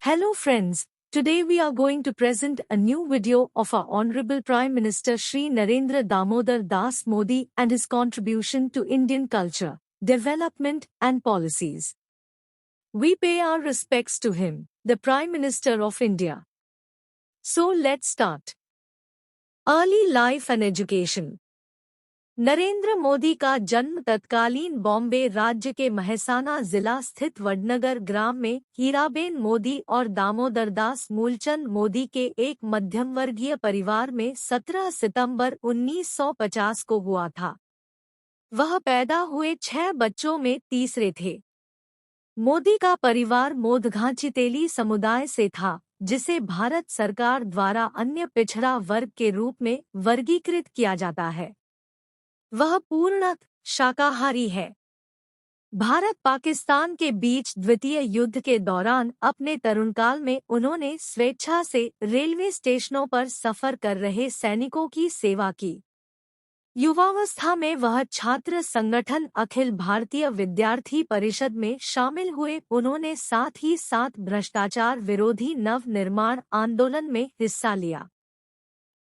Hello friends, today we are going to present a new video of our Honorable Prime Minister Shri Narendra Damodar Das Modi and his contribution to Indian culture, development and policies. We pay our respects to him, the Prime Minister of India. So let's start. Early life and education. Narendra Modi का जन्म तत्कालीन बॉम्बे राज्य के महसाना जिला स्थित वडनगर ग्राम में हीराबेन मोदी और दामोदर दास मूलचंद मोदी के एक मध्यम वर्गीय परिवार में 17 सितंबर 1950 को हुआ था। वह पैदा हुए 6 बच्चों में तीसरे थे। मोदी का परिवार मोदघाचितेली समुदाय से था, जिसे भारत सरकार द्वारा अन्य पिछड़ा वर्ग के रूप में वर्गीकृत किया जाता है। वह पूर्णतः शाकाहारी है। भारत पाकिस्तान के बीच द्वितीय युद्ध के दौरान अपने तरुणकाल में उन्होंने स्वेच्छा से रेलवे स्टेशनों पर सफर कर रहे सैनिकों की सेवा की। युवावस्था में वह छात्र संगठन अखिल भारतीय विद्यार्थी परिषद में शामिल हुए। उन्होंने साथ ही साथ भ्रष्टाचार विरोधी नव निर्माण आंदोलन में हिस्सा लिया।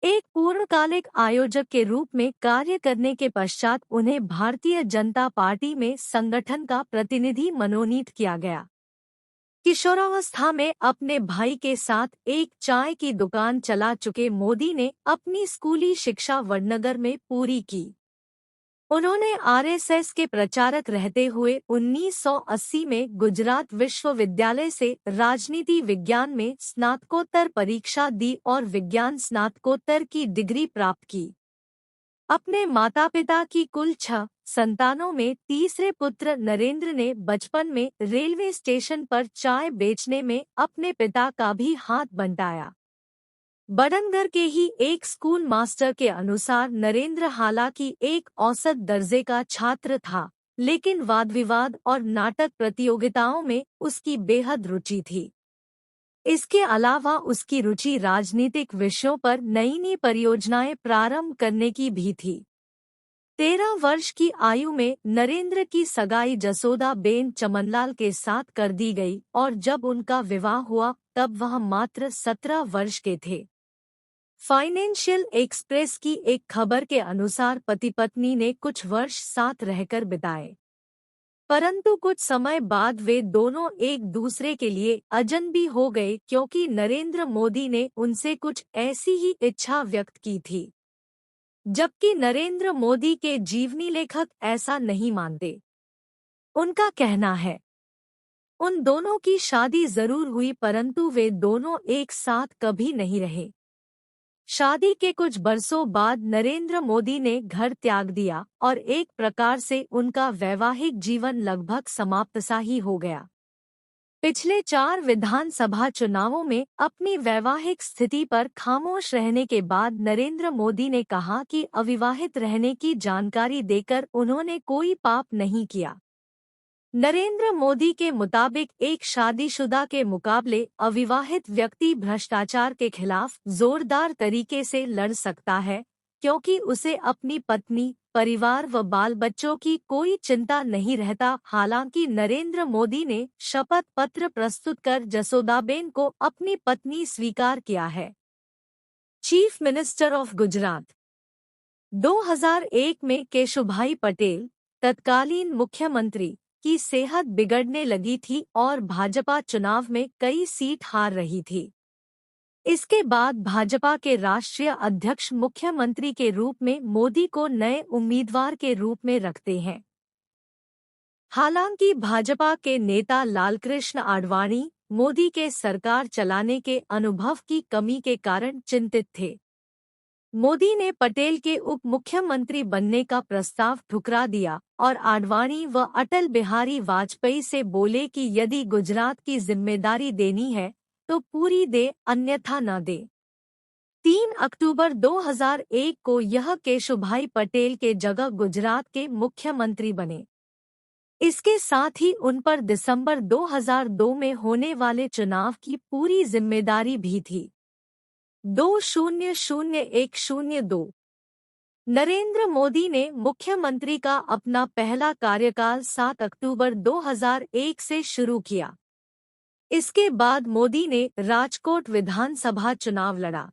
एक पूर्णकालिक आयोजक के रूप में कार्य करने के पश्चात उन्हें भारतीय जनता पार्टी में संगठन का प्रतिनिधि मनोनीत किया गया। किशोरावस्था में अपने भाई के साथ एक चाय की दुकान चला चुके मोदी ने अपनी स्कूली शिक्षा वडनगर में पूरी की। उन्होंने आरएसएस के प्रचारक रहते हुए 1980 में गुजरात विश्वविद्यालय से राजनीति विज्ञान में स्नातकोत्तर परीक्षा दी और विज्ञान स्नातकोत्तर की डिग्री प्राप्त की। अपने माता पिता की कुल 6 संतानों में तीसरे पुत्र नरेंद्र ने बचपन में रेलवे स्टेशन पर चाय बेचने में अपने पिता का भी हाथ बंटाया। बडनगर के ही एक स्कूल मास्टर के अनुसार नरेंद्र हालांकि एक औसत दर्जे का छात्र था, लेकिन वाद विवाद और नाटक प्रतियोगिताओं में उसकी बेहद रुचि थी। इसके अलावा उसकी रुचि राजनीतिक विषयों पर नई परियोजनाएं प्रारंभ करने की भी थी। 13 वर्ष की आयु में नरेंद्र की सगाई जसोदा बेन चमनलाल के साथ कर दी गई और जब उनका विवाह हुआ तब वह मात्र 17 वर्ष के थे। फाइनेंशियल एक्सप्रेस की एक खबर के अनुसार पति पत्नी ने कुछ वर्ष साथ रहकर बिताए, परंतु कुछ समय बाद वे दोनों एक दूसरे के लिए अजनबी हो गए क्योंकि नरेंद्र मोदी ने उनसे कुछ ऐसी ही इच्छा व्यक्त की थी, जबकि नरेंद्र मोदी के जीवनी लेखक ऐसा नहीं मानते। उनका कहना है, उन दोनों की शादी जरूर हुई परंतु वे दोनों एक साथ कभी नहीं रहे। शादी के कुछ बरसों बाद नरेंद्र मोदी ने घर त्याग दिया और एक प्रकार से उनका वैवाहिक जीवन लगभग समाप्त सा ही हो गया। पिछले 4 विधानसभा चुनावों में अपनी वैवाहिक स्थिति पर खामोश रहने के बाद नरेंद्र मोदी ने कहा कि अविवाहित रहने की जानकारी देकर उन्होंने कोई पाप नहीं किया। नरेंद्र मोदी के मुताबिक एक शादीशुदा के मुकाबले अविवाहित व्यक्ति भ्रष्टाचार के खिलाफ जोरदार तरीके से लड़ सकता है, क्योंकि उसे अपनी पत्नी, परिवार व बाल बच्चों की कोई चिंता नहीं रहता। हालांकि नरेंद्र मोदी ने शपथ पत्र प्रस्तुत कर जसोदाबेन को अपनी पत्नी स्वीकार किया है। Chief minister of Gujarat. 2001 में केशुभाई पटेल, तत्कालीन मुख्यमंत्री, की सेहत बिगड़ने लगी थी और भाजपा चुनाव में कई सीट हार रही थी। इसके बाद भाजपा के राष्ट्रीय अध्यक्ष मुख्यमंत्री के रूप में मोदी को नए उम्मीदवार के रूप में रखते हैं। हालांकि भाजपा के नेता लालकृष्ण आडवाणी मोदी के सरकार चलाने के अनुभव की कमी के कारण चिंतित थे। मोदी ने पटेल के उप मुख्यमंत्री बनने का प्रस्ताव ठुकरा दिया और आडवाणी व अटल बिहारी वाजपेयी से बोले कि यदि गुजरात की जिम्मेदारी देनी है तो पूरी दे, अन्यथा न दे। 3 अक्टूबर 2001 को यह केशुभाई पटेल के जगह गुजरात के मुख्यमंत्री बने। इसके साथ ही उन पर दिसंबर 2002 में होने वाले चुनाव की पूरी जिम्मेदारी भी थी। 200102 नरेंद्र मोदी ने मुख्यमंत्री का अपना पहला कार्यकाल 7 अक्टूबर 2001 से शुरू किया। इसके बाद मोदी ने राजकोट विधानसभा चुनाव लड़ा,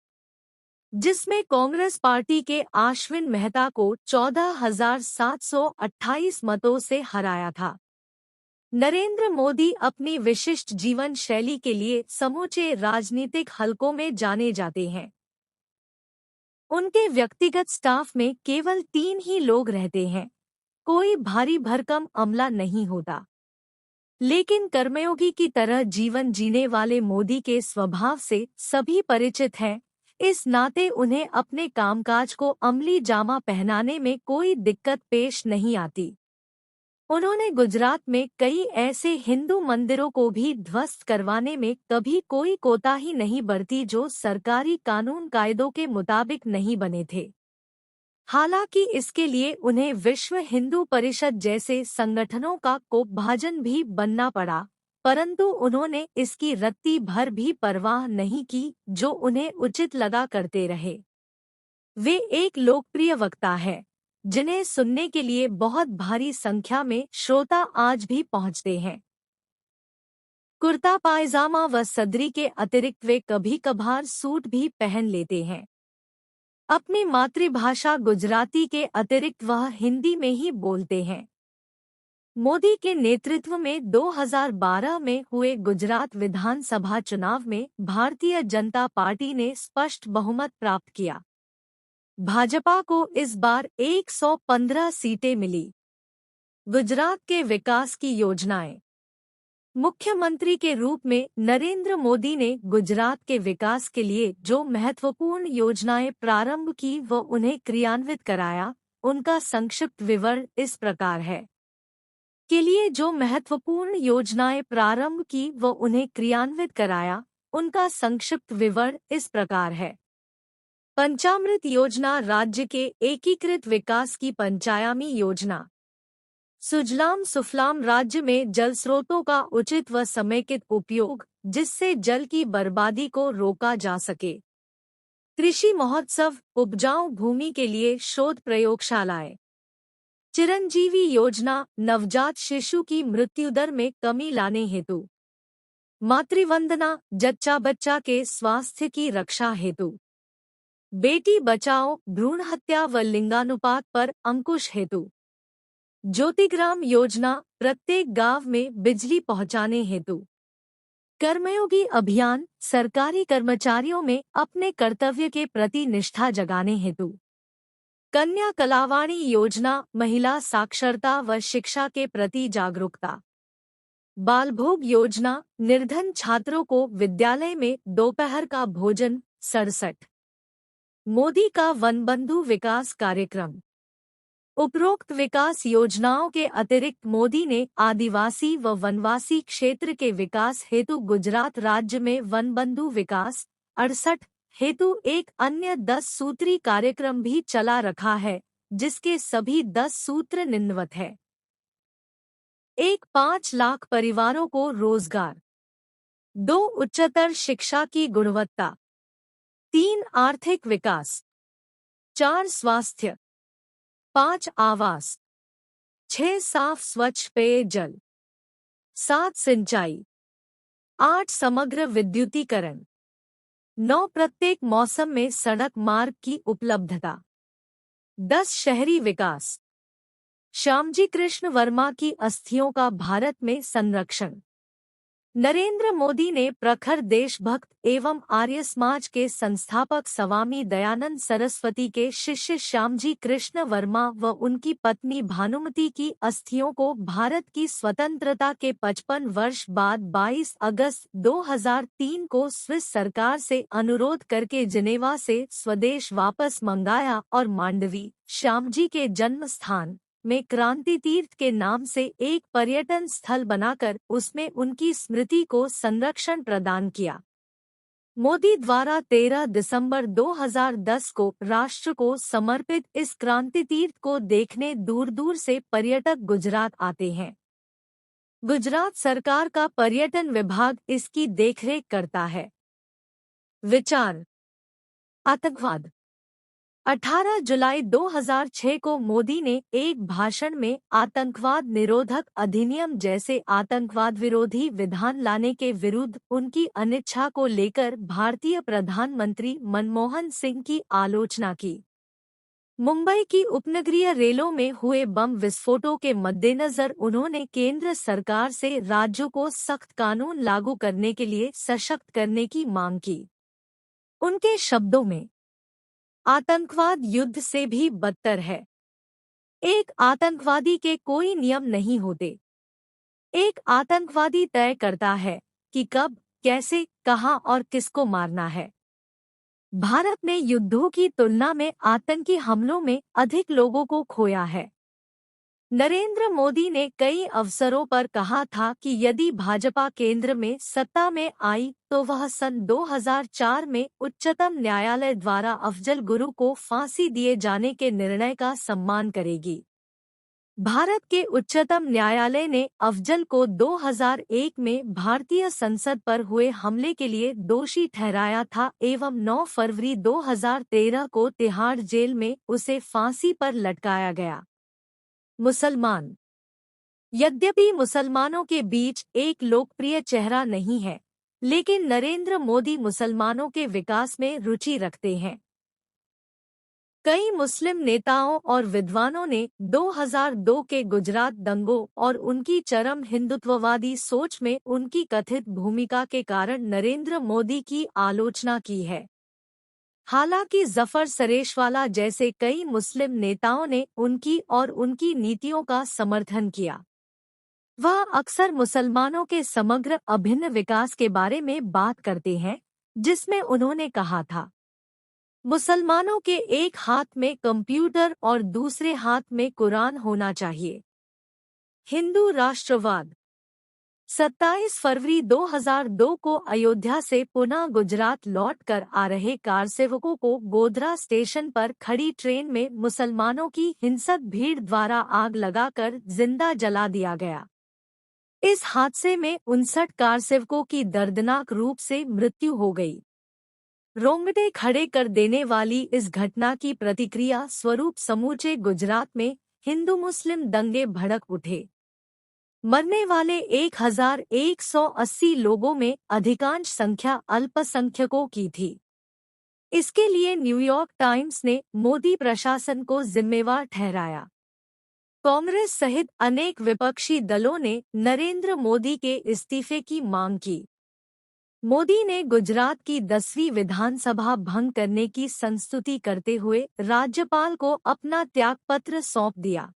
जिसमें कांग्रेस पार्टी के आश्विन मेहता को 14,728 मतों से हराया था। नरेंद्र मोदी अपनी विशिष्ट जीवन शैली के लिए समूचे राजनीतिक हलकों में जाने जाते हैं। उनके व्यक्तिगत स्टाफ में केवल 3 ही लोग रहते हैं। कोई भारी भरकम अमला नहीं होता। लेकिन कर्मयोगी की तरह जीवन जीने वाले मोदी के स्वभाव से सभी परिचित हैं। इस नाते उन्हें अपने कामकाज को अमली जामा पहनाने में कोई दिक्कत पेश नहीं आती। उन्होंने गुजरात में कई ऐसे हिंदू मंदिरों को भी ध्वस्त करवाने में कभी कोई कोताही नहीं बरती जो सरकारी कानून कायदों के मुताबिक नहीं बने थे। हालांकि इसके लिए उन्हें विश्व हिंदू परिषद जैसे संगठनों का कोपभाजन भी बनना पड़ा, परंतु उन्होंने इसकी रत्ती भर भी परवाह नहीं की, जो उन्हें उचित लगा करते रहे। वे एक लोकप्रिय वक्ता है, जिन्हें सुनने के लिए बहुत भारी संख्या में श्रोता आज भी पहुंचते हैं। कुर्ता पायजामा व सदरी के अतिरिक्त वे कभी कभार सूट भी पहन लेते हैं। अपनी मातृभाषा गुजराती के अतिरिक्त वह हिंदी में ही बोलते हैं। मोदी के नेतृत्व में 2012 में हुए गुजरात विधानसभा चुनाव में भारतीय जनता पार्टी ने स्पष्ट बहुमत प्राप्त किया। भाजपा को इस बार 115 सीटें मिली। गुजरात के विकास की योजनाएं। मुख्यमंत्री के रूप में नरेंद्र मोदी ने गुजरात के विकास के लिए जो महत्वपूर्ण योजनाएं प्रारंभ की व उन्हें क्रियान्वित कराया, उनका संक्षिप्त विवरण इस प्रकार है। के लिए जो महत्वपूर्ण योजनाएं प्रारंभ की व उन्हें क्रियान्वित कराया, उनका संक्षिप्त विवरण इस प्रकार है। पंचामृत योजना राज्य के एकीकृत विकास की पंचायामी योजना। सुजलाम सुफलाम राज्य में जल स्रोतों का उचित व समेकित उपयोग, जिससे जल की बर्बादी को रोका जा सके। कृषि महोत्सव, उपजाऊ भूमि के लिए शोध प्रयोगशालाएं। चिरंजीवी योजना, नवजात शिशु की मृत्यु दर में कमी लाने हेतु। मातृवंदना, जच्चा बच्चा के स्वास्थ्य की रक्षा हेतु। बेटी बचाओ, भ्रूण हत्या व लिंगानुपात पर अंकुश हेतु। ज्योतिग्राम योजना, प्रत्येक गांव में बिजली पहुंचाने हेतु। कर्मयोगी अभियान, सरकारी कर्मचारियों में अपने कर्तव्य के प्रति निष्ठा जगाने हेतु। कन्या कलावाणी योजना, महिला साक्षरता व शिक्षा के प्रति जागरूकता। बालभोग योजना, निर्धन छात्रों को विद्यालय में दोपहर का भोजन। 67। मोदी का वनबंधु विकास कार्यक्रम। उपरोक्त विकास योजनाओं के अतिरिक्त मोदी ने आदिवासी व वनवासी क्षेत्र के विकास हेतु गुजरात राज्य में वनबंधु विकास 68 हेतु एक अन्य 10 सूत्री कार्यक्रम भी चला रखा है, जिसके सभी 10 सूत्र निम्नवत है। 1. 5 लाख परिवारों को रोजगार। 2. उच्चतर शिक्षा की गुणवत्ता। 3. आर्थिक विकास। 4. स्वास्थ्य। 5. आवास। 6. साफ स्वच्छ पेयजल। 7. सिंचाई। 8. समग्र विद्युतीकरण। 9. प्रत्येक मौसम में सड़क मार्ग की उपलब्धता। 10. शहरी विकास। श्यामजी कृष्ण वर्मा की अस्थियों का भारत में संरक्षण। नरेंद्र मोदी ने प्रखर देशभक्त एवं आर्य समाज के संस्थापक स्वामी दयानंद सरस्वती के शिष्य श्यामजी कृष्ण वर्मा व उनकी पत्नी भानुमति की अस्थियों को भारत की स्वतंत्रता के 55 वर्ष बाद 22 अगस्त 2003 को स्विस सरकार से अनुरोध करके जिनेवा से स्वदेश वापस मंगाया और मांडवी, श्यामजी के जन्म स्थान में क्रांति तीर्थ के नाम से एक पर्यटन स्थल बनाकर उसमें उनकी स्मृति को संरक्षण प्रदान किया। मोदी द्वारा 13 दिसंबर 2010 को राष्ट्र को समर्पित इस क्रांति तीर्थ को देखने दूर दूर से पर्यटक गुजरात आते हैं। गुजरात सरकार का पर्यटन विभाग इसकी देखरेख करता है। विचार। आतंकवाद। 18 जुलाई 2006 को मोदी ने एक भाषण में आतंकवाद निरोधक अधिनियम जैसे आतंकवाद विरोधी विधान लाने के विरुद्ध उनकी अनिच्छा को लेकर भारतीय प्रधानमंत्री मनमोहन सिंह की आलोचना की। मुंबई की उपनगरीय रेलों में हुए बम विस्फोटों के मद्देनजर उन्होंने केंद्र सरकार से राज्यों को सख्त कानून लागू करने के लिए सशक्त करने की मांग की। उनके शब्दों में, आतंकवाद युद्ध से भी बदतर है। एक आतंकवादी के कोई नियम नहीं होते। एक आतंकवादी तय करता है कि कब, कैसे, कहां और किसको मारना है। भारत ने युद्धों की तुलना में आतंकी हमलों में अधिक लोगों को खोया है। नरेंद्र मोदी ने कई अवसरों पर कहा था कि यदि भाजपा केंद्र में सत्ता में आई तो वह सन 2004 में उच्चतम न्यायालय द्वारा अफजल गुरु को फांसी दिए जाने के निर्णय का सम्मान करेगी। भारत के उच्चतम न्यायालय ने अफजल को 2001 में भारतीय संसद पर हुए हमले के लिए दोषी ठहराया था एवं 9 फरवरी 2013 को तिहाड़ जेल में उसे फांसी पर लटकाया गया। मुसलमान। यद्यपि मुसलमानों के बीच एक लोकप्रिय चेहरा नहीं है, लेकिन नरेंद्र मोदी मुसलमानों के विकास में रुचि रखते हैं। कई मुस्लिम नेताओं और विद्वानों ने 2002 के गुजरात दंगों और उनकी चरम हिंदुत्ववादी सोच में उनकी कथित भूमिका के कारण नरेंद्र मोदी की आलोचना की है। हालांकि जफर सरेशवाला जैसे कई मुस्लिम नेताओं ने उनकी और उनकी नीतियों का समर्थन किया। वह अक्सर मुसलमानों के समग्र अभिन्न विकास के बारे में बात करते हैं, जिसमें उन्होंने कहा था, मुसलमानों के एक हाथ में कंप्यूटर और दूसरे हाथ में कुरान होना चाहिए। हिंदू राष्ट्रवाद। 27 फरवरी 2002 को अयोध्या से पुनः गुजरात लौटकर आ रहे कारसेवकों को गोधरा स्टेशन पर खड़ी ट्रेन में मुसलमानों की हिंसक भीड़ द्वारा आग लगाकर जिंदा जला दिया गया। इस हादसे में 59 कारसेवकों की दर्दनाक रूप से मृत्यु हो गई। रोंगटे खड़े कर देने वाली इस घटना की प्रतिक्रिया स्वरूप समूचे गुजरात में हिंदू मुस्लिम दंगे भड़क उठे। मरने वाले 1180 लोगों में अधिकांश संख्या अल्पसंख्यकों की थी। इसके लिए न्यूयॉर्क टाइम्स ने मोदी प्रशासन को जिम्मेवार ठहराया। कांग्रेस सहित अनेक विपक्षी दलों ने नरेंद्र मोदी के इस्तीफे की मांग की। मोदी ने गुजरात की 10वीं विधानसभा भंग करने की संस्तुति करते हुए राज्यपाल को अपना त्यागपत्र सौंप दिया।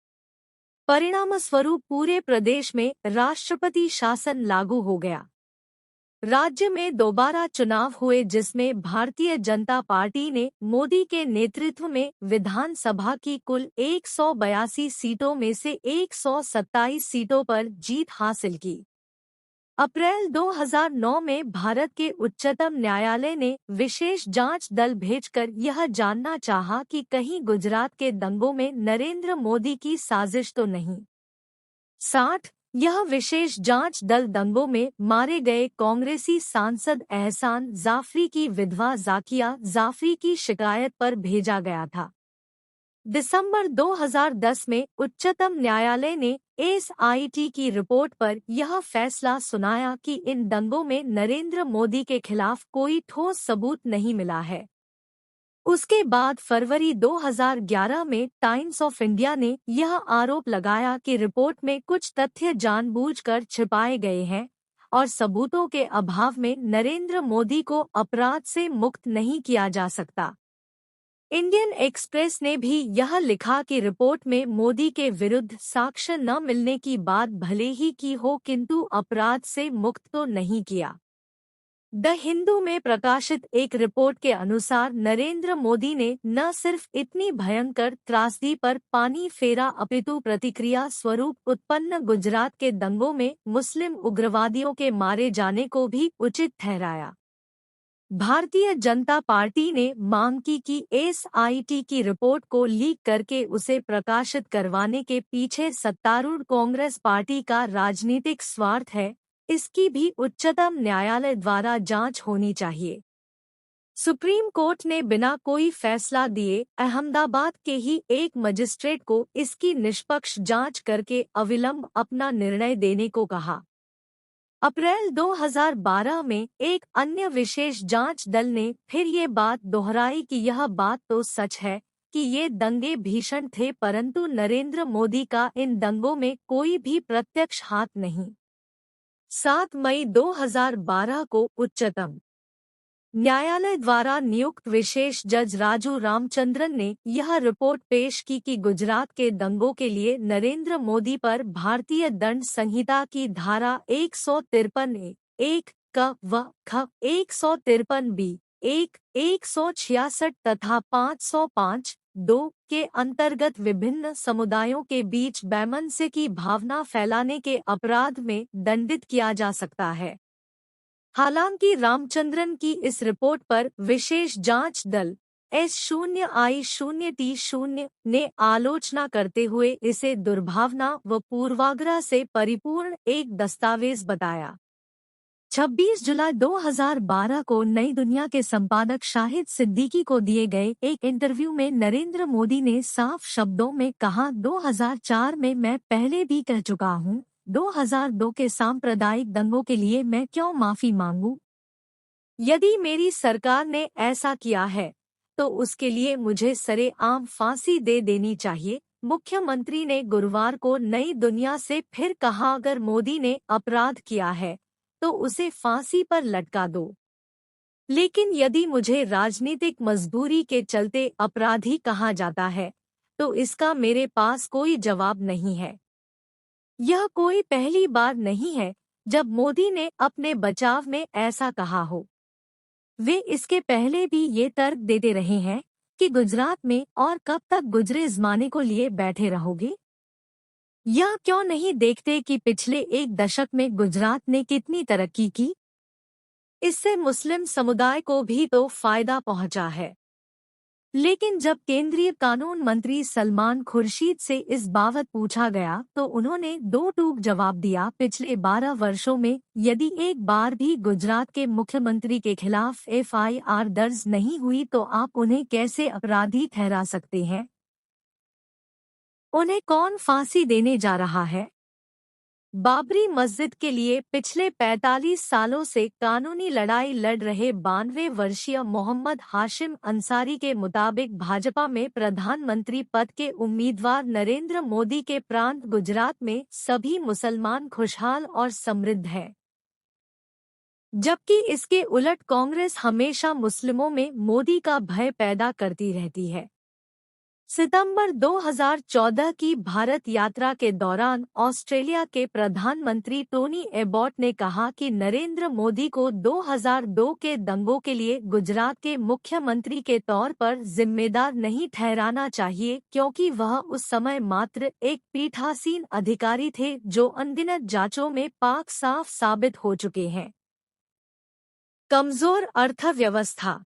परिणामस्वरूप पूरे प्रदेश में राष्ट्रपति शासन लागू हो गया। राज्य में दोबारा चुनाव हुए जिसमें भारतीय जनता पार्टी ने मोदी के नेतृत्व में विधानसभा की कुल 182 सीटों में से 127 सीटों पर जीत हासिल की। अप्रैल 2009 में भारत के उच्चतम न्यायालय ने विशेष जांच दल भेजकर यह जानना चाहा कि कहीं गुजरात के दंगों में नरेंद्र मोदी की साजिश तो नहीं। 60 यह विशेष जांच दल दंगों में मारे गए कांग्रेसी सांसद एहसान जाफरी की विधवा जाकिया जाफरी की शिकायत पर भेजा गया था। दिसंबर 2010 में उच्चतम न्यायालय ने एसआईटी की रिपोर्ट पर यह फैसला सुनाया कि इन दंगों में नरेंद्र मोदी के खिलाफ कोई ठोस सबूत नहीं मिला है। उसके बाद फरवरी 2011 में टाइम्स ऑफ इंडिया ने यह आरोप लगाया कि रिपोर्ट में कुछ तथ्य जानबूझकर छिपाए गए हैं और सबूतों के अभाव में नरेंद्र मोदी को अपराध से मुक्त नहीं किया जा सकता। इंडियन एक्सप्रेस ने भी यह लिखा कि रिपोर्ट में मोदी के विरुद्ध साक्ष्य न मिलने की बात भले ही की हो किंतु अपराध से मुक्त तो नहीं किया। द हिंदू में प्रकाशित एक रिपोर्ट के अनुसार नरेंद्र मोदी ने न सिर्फ इतनी भयंकर त्रासदी पर पानी फेरा अपितु प्रतिक्रिया स्वरूप उत्पन्न गुजरात के दंगों में मुस्लिम उग्रवादियों के मारे जाने को भी उचित ठहराया। भारतीय जनता पार्टी ने मांग की कि एसआईटी की रिपोर्ट को लीक करके उसे प्रकाशित करवाने के पीछे सत्तारूढ़ कांग्रेस पार्टी का राजनीतिक स्वार्थ है, इसकी भी उच्चतम न्यायालय द्वारा जांच होनी चाहिए। सुप्रीम कोर्ट ने बिना कोई फैसला दिए अहमदाबाद के ही एक मजिस्ट्रेट को इसकी निष्पक्ष जांच करके अविलंब अपना निर्णय देने को कहा। अप्रैल 2012 में एक अन्य विशेष जांच दल ने फिर ये बात दोहराई कि यह बात तो सच है कि ये दंगे भीषण थे, परंतु नरेंद्र मोदी का इन दंगों में कोई भी प्रत्यक्ष हाथ नहीं। 7 मई 2012 को उच्चतम न्यायालय द्वारा नियुक्त विशेष जज राजू रामचंद्रन ने यह रिपोर्ट पेश की कि गुजरात के दंगों के लिए नरेंद्र मोदी पर भारतीय दंड संहिता की धारा 153 ए, 1 क व ख, 153 बी, 1, 166 तथा 505 2 के अंतर्गत विभिन्न समुदायों के बीच वैमनस्य की भावना फैलाने के अपराध में दंडित किया जा सकता है। हालांकि रामचंद्रन की इस रिपोर्ट पर विशेष जांच दल S0I0T0 ने आलोचना करते हुए इसे दुर्भावना व पूर्वाग्रह से परिपूर्ण एक दस्तावेज बताया। 26 जुलाई 2012 को नई दुनिया के संपादक शाहिद सिद्दीकी को दिए गए एक इंटरव्यू में नरेंद्र मोदी ने साफ शब्दों में कहा, 2004 में मैं पहले भी कह चुका हूं, 2002 के सांप्रदायिक दंगों के लिए मैं क्यों माफी मांगूं? यदि मेरी सरकार ने ऐसा किया है तो उसके लिए मुझे सरेआम फांसी दे देनी चाहिए। मुख्यमंत्री ने गुरुवार को नई दुनिया से फिर कहा, अगर मोदी ने अपराध किया है तो उसे फांसी पर लटका दो, लेकिन यदि मुझे राजनीतिक मजबूरी के चलते अपराधी कहा जाता है तो इसका मेरे पास कोई जवाब नहीं है। यह कोई पहली बार नहीं है जब मोदी ने अपने बचाव में ऐसा कहा हो। वे इसके पहले भी ये तर्क देते रहे हैं कि गुजरात में और कब तक गुजरे ज़माने को लिए बैठे रहोगे? यह क्यों नहीं देखते कि पिछले एक दशक में गुजरात ने कितनी तरक्की की? इससे मुस्लिम समुदाय को भी तो फायदा पहुंचा है। लेकिन जब केंद्रीय कानून मंत्री सलमान खुर्शीद से इस बाबत पूछा गया तो उन्होंने दो टूक जवाब दिया, पिछले 12 वर्षों में यदि एक बार भी गुजरात के मुख्यमंत्री के खिलाफ FIR दर्ज नहीं हुई तो आप उन्हें कैसे अपराधी ठहरा सकते हैं? उन्हें कौन फांसी देने जा रहा है? बाबरी मस्जिद के लिए पिछले 45 सालों से कानूनी लड़ाई लड़ रहे 92 वर्षीय मोहम्मद हाशिम अंसारी के मुताबिक भाजपा में प्रधानमंत्री पद के उम्मीदवार नरेंद्र मोदी के प्रांत गुजरात में सभी मुसलमान खुशहाल और समृद्ध हैं, जबकि इसके उलट कांग्रेस हमेशा मुस्लिमों में मोदी का भय पैदा करती रहती है। सितंबर 2014 की भारत यात्रा के दौरान ऑस्ट्रेलिया के प्रधानमंत्री टोनी एबॉट ने कहा कि नरेंद्र मोदी को 2002 के दंगों के लिए गुजरात के मुख्यमंत्री के तौर पर जिम्मेदार नहीं ठहराना चाहिए, क्योंकि वह उस समय मात्र एक पीठासीन अधिकारी थे जो अनगिनत जांचों में पाक साफ साबित हो चुके हैं। कमजोर अर्थव्यवस्था।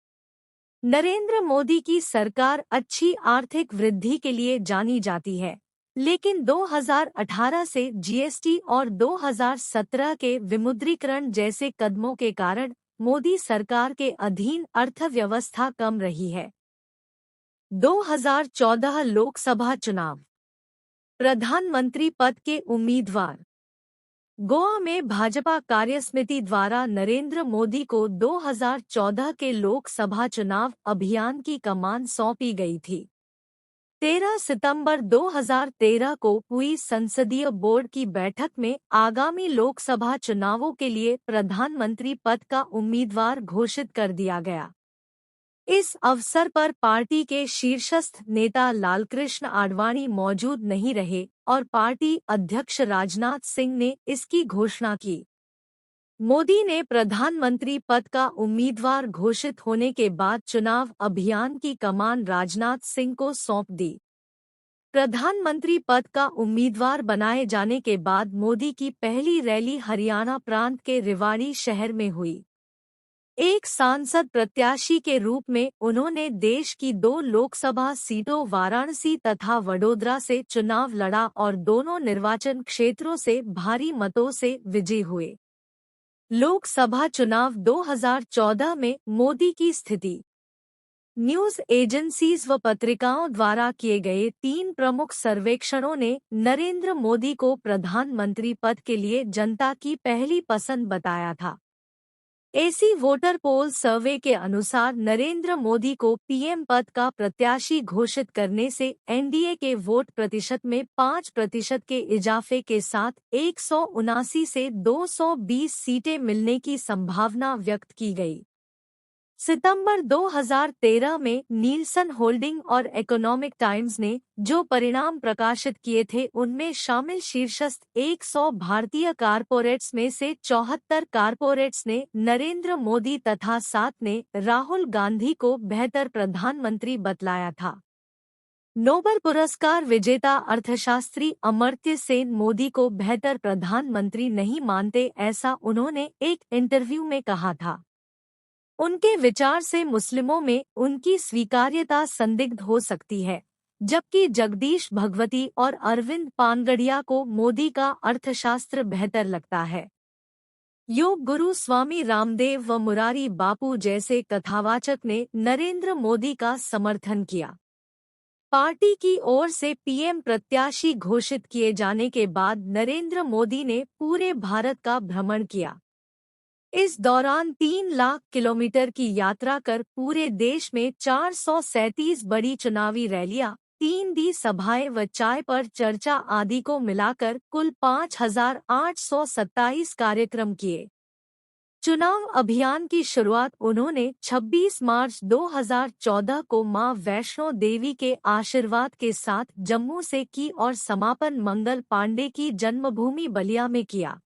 नरेंद्र मोदी की सरकार अच्छी आर्थिक वृद्धि के लिए जानी जाती है, लेकिन 2018 से GST और 2017 के विमुद्रीकरण जैसे कदमों के कारण मोदी सरकार के अधीन अर्थव्यवस्था कम रही है। 2014 लोकसभा चुनाव। प्रधानमंत्री पद के उम्मीदवार। गोवा में भाजपा कार्यसमिति द्वारा नरेंद्र मोदी को 2014 के लोकसभा चुनाव अभियान की कमान सौंपी गई थी। 13 सितंबर 2013 को हुई संसदीय बोर्ड की बैठक में आगामी लोकसभा चुनावों के लिए प्रधानमंत्री पद का उम्मीदवार घोषित कर दिया गया। इस अवसर पर पार्टी के शीर्षस्थ नेता लालकृष्ण आडवाणी मौजूद नहीं रहे और पार्टी अध्यक्ष राजनाथ सिंह ने इसकी घोषणा की। मोदी ने प्रधानमंत्री पद का उम्मीदवार घोषित होने के बाद चुनाव अभियान की कमान राजनाथ सिंह को सौंप दी। प्रधानमंत्री पद का उम्मीदवार बनाए जाने के बाद मोदी की पहली रैली हरियाणा प्रांत के रेवाड़ी शहर में हुई। एक सांसद प्रत्याशी के रूप में उन्होंने देश की 2 लोकसभा सीटों वाराणसी तथा वडोदरा से चुनाव लड़ा और दोनों निर्वाचन क्षेत्रों से भारी मतों से विजयी हुए। लोकसभा चुनाव 2014 में मोदी की स्थिति। न्यूज एजेंसीज व पत्रिकाओं द्वारा किए गए 3 प्रमुख सर्वेक्षणों ने नरेंद्र मोदी को प्रधानमंत्री पद के लिए जनता की पहली पसंद बताया था। एसी वोटर पोल सर्वे के अनुसार नरेंद्र मोदी को पीएम पद का प्रत्याशी घोषित करने से एनडीए के वोट प्रतिशत में 5% के इजाफे के साथ 179 से 220 सीटें मिलने की संभावना व्यक्त की गई। सितंबर 2013 में नीलसन होल्डिंग और इकोनॉमिक टाइम्स ने जो परिणाम प्रकाशित किए थे उनमें शामिल शीर्षस्थ 100 भारतीय कारपोरेट्स में से 74 कारपोरेट्स ने नरेंद्र मोदी तथा 7 ने राहुल गांधी को बेहतर प्रधानमंत्री बतलाया था। नोबेल पुरस्कार विजेता अर्थशास्त्री अमर्त्य सेन मोदी को बेहतर प्रधानमंत्री नहीं मानते, ऐसा उन्होंने एक इंटरव्यू में कहा था। उनके विचार से मुस्लिमों में उनकी स्वीकार्यता संदिग्ध हो सकती है, जबकि जगदीश भगवती और अरविंद पानगढ़िया को मोदी का अर्थशास्त्र बेहतर लगता है। योग गुरु स्वामी रामदेव व मुरारी बापू जैसे कथावाचक ने नरेंद्र मोदी का समर्थन किया। पार्टी की ओर से पीएम प्रत्याशी घोषित किए जाने के बाद नरेंद्र मोदी ने पूरे भारत का भ्रमण किया। इस दौरान 3 लाख किलोमीटर की यात्रा कर पूरे देश में 437 बड़ी चुनावी रैलियां, 3 दी सभाएं व चाय पर चर्चा आदि को मिलाकर कुल 5,827 कार्यक्रम किए। चुनाव अभियान की शुरुआत उन्होंने 26 मार्च 2014 को मां वैष्णो देवी के आशीर्वाद के साथ जम्मू से की और समापन मंगल पांडे की जन्मभूमि बलिया में किया।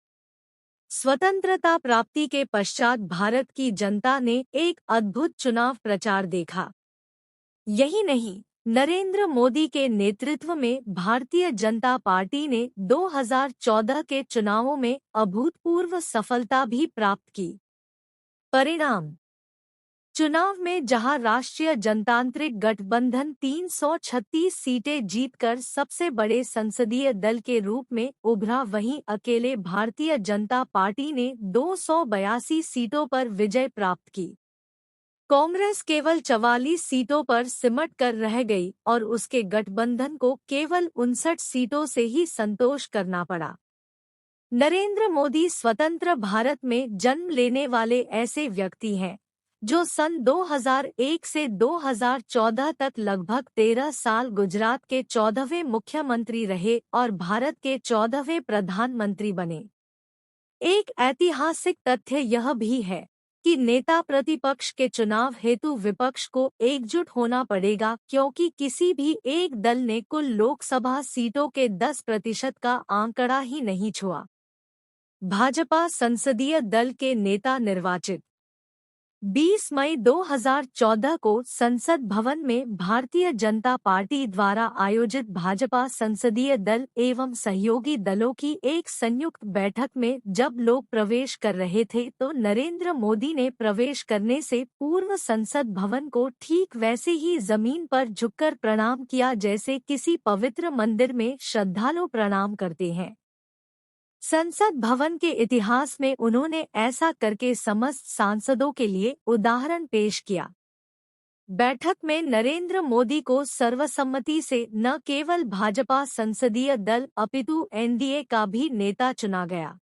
स्वतंत्रता प्राप्ति के पश्चात भारत की जनता ने एक अद्भुत चुनाव प्रचार देखा। यही नहीं, नरेंद्र मोदी के नेतृत्व में भारतीय जनता पार्टी ने 2014 के चुनावों में अभूतपूर्व सफलता भी प्राप्त की। परिणाम: चुनाव में जहां राष्ट्रीय जनतांत्रिक गठबंधन 336 सीटें जीतकर सबसे बड़े संसदीय दल के रूप में उभरा, वहीं अकेले भारतीय जनता पार्टी ने 282 सीटों पर विजय प्राप्त की। कांग्रेस केवल 44 सीटों पर सिमट कर रह गई और उसके गठबंधन को केवल 59 सीटों से ही संतोष करना पड़ा। नरेंद्र मोदी स्वतंत्र भारत में जन्म लेने वाले ऐसे व्यक्ति हैं जो सन 2001 से 2014 तक लगभग 13 साल गुजरात के 14वें मुख्यमंत्री रहे और भारत के 14वें प्रधानमंत्री बने। एक ऐतिहासिक तथ्य यह भी है कि नेता प्रतिपक्ष के चुनाव हेतु विपक्ष को एकजुट होना पड़ेगा, क्योंकि किसी भी एक दल ने कुल लोकसभा सीटों के 10% का आंकड़ा ही नहीं छुआ। भाजपा संसदीय दल के नेता निर्वाचित 20 मई 2014 को संसद भवन में भारतीय जनता पार्टी द्वारा आयोजित भाजपा संसदीय दल एवं सहयोगी दलों की एक संयुक्त बैठक में जब लोग प्रवेश कर रहे थे तो नरेंद्र मोदी ने प्रवेश करने से पूर्व संसद भवन को ठीक वैसे ही जमीन पर झुककर प्रणाम किया जैसे किसी पवित्र मंदिर में श्रद्धालु प्रणाम करते हैं। संसद भवन के इतिहास में उन्होंने ऐसा करके समस्त सांसदों के लिए उदाहरण पेश किया। बैठक में नरेंद्र मोदी को सर्वसम्मति से न केवल भाजपा संसदीय दल अपितु एनडीए का भी नेता चुना गया।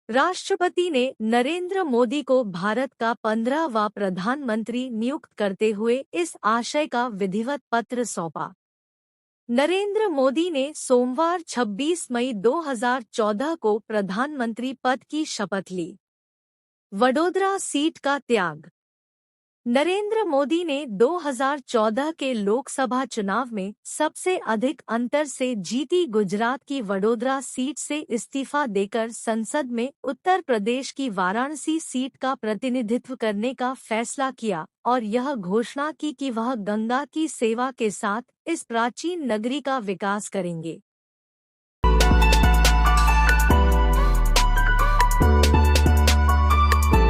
राष्ट्रपति ने नरेंद्र मोदी को भारत का 15वां प्रधानमंत्री नियुक्त करते हुए इस आशय का विधिवत पत्र सौंपा। नरेंद्र मोदी ने सोमवार 26 मई 2014 को प्रधानमंत्री पद की शपथ ली। वडोदरा सीट का त्याग: नरेंद्र मोदी ने 2014 के लोकसभा चुनाव में सबसे अधिक अंतर से जीती गुजरात की वडोदरा सीट से इस्तीफा देकर संसद में उत्तर प्रदेश की वाराणसी सीट का प्रतिनिधित्व करने का फैसला किया और यह घोषणा की कि वह गंगा की सेवा के साथ इस प्राचीन नगरी का विकास करेंगे।